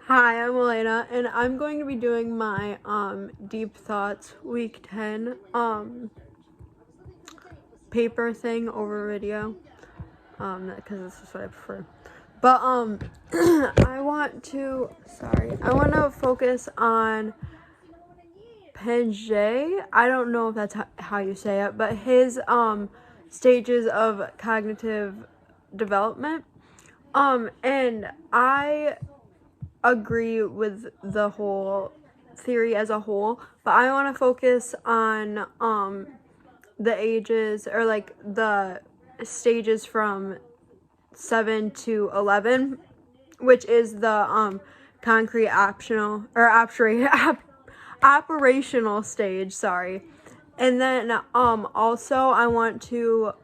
Hi, I'm Elena, and I'm going to be doing my Deep Thoughts Week 10 paper thing over video, because this is what I prefer. But I want to focus on Piaget. I don't know if that's how you say it, but his stages of cognitive development. And I agree with the whole theory as a whole, but I want to focus on the ages, or like the stages from 7 to 11, which is the concrete operational stage, sorry. And then also I want to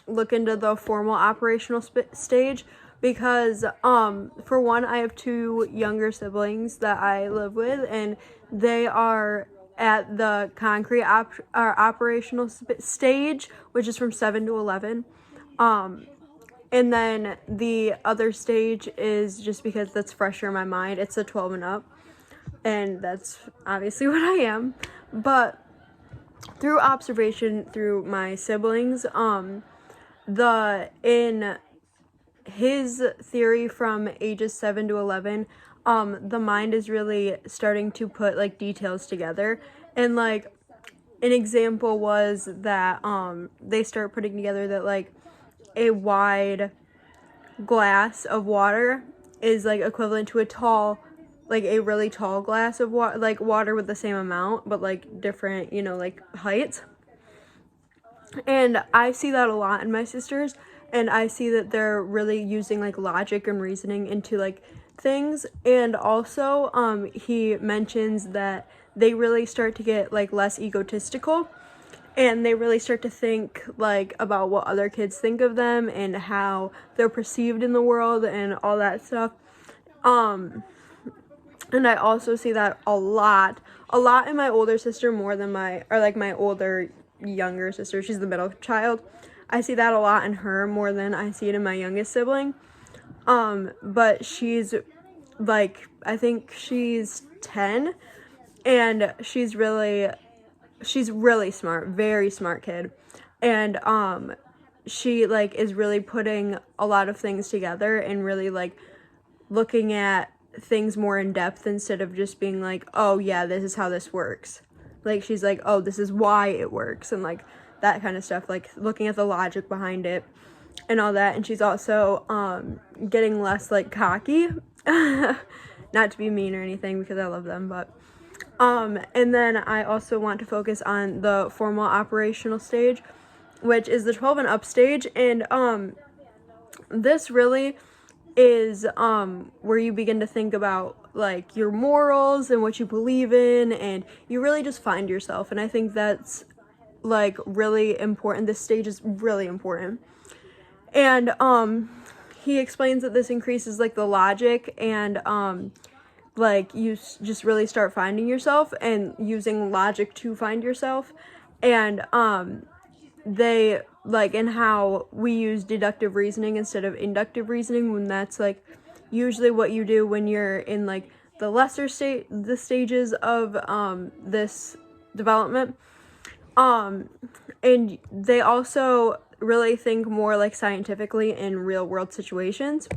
look into the formal operational stage, because for one, I have two younger siblings that I live with, and they are at the concrete operational stage, which is from 7 to 11. And then the other stage is just because that's fresher in my mind. It's a 12 and up, and that's obviously what I am. But through observation through my siblings, in his theory from ages 7 to 11, the mind is really starting to put like details together. And like an example was that they start putting together that like a wide glass of water is like equivalent to a really tall glass of water, like water with the same amount but like different, like heights. And I see that a lot in my sisters, and I see that they're really using like logic and reasoning into like things. And also he mentions that they really start to get like less egotistical, and they really start to think like about what other kids think of them and how they're perceived in the world and all that stuff. And I also see that a lot in my older sister, more than my older younger sister. She's the middle child. I see that a lot in her more than I see it in my youngest sibling. But she's like, I think she's 10, and she's really smart, very smart kid. And she like is really putting a lot of things together and really like looking at things more in depth, instead of just being like, oh yeah, this is how this works. Like she's like, oh, this is why it works, and like that kind of stuff, like looking at the logic behind it and all that. And she's also getting less like cocky. Not to be mean or anything, because I love them, but and then I also want to focus on the formal operational stage, which is the 12 and up stage. And this really is where you begin to think about like your morals and what you believe in, and you really just find yourself. And I think that's like really important. This stage is really important. And he explains that this increases like the logic, and like you just really start finding yourself and using logic to find yourself. And they like, in how we use deductive reasoning instead of inductive reasoning, when that's like usually what you do when you're in like the stages of this development. And they also really think more like scientifically in real world situations,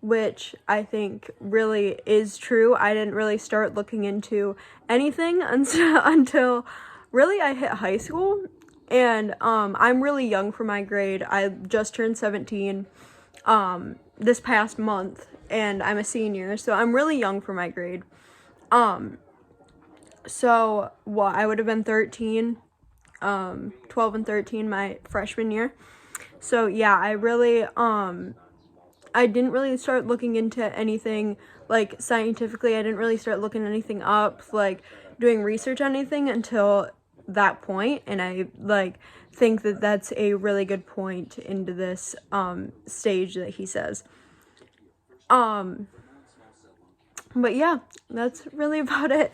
which I think really is true. I didn't really start looking into anything until really I hit high school. And I'm really young for my grade. I just turned 17 this past month, and I'm a senior, so I'm really young for my grade. So what, I would have been 13, 12 and 13 my freshman year. So yeah, I didn't really start looking into anything like scientifically. I didn't really start looking anything up, like doing research on anything, until that point. And I like think that that's a really good point into this stage that he says. But yeah, that's really about it.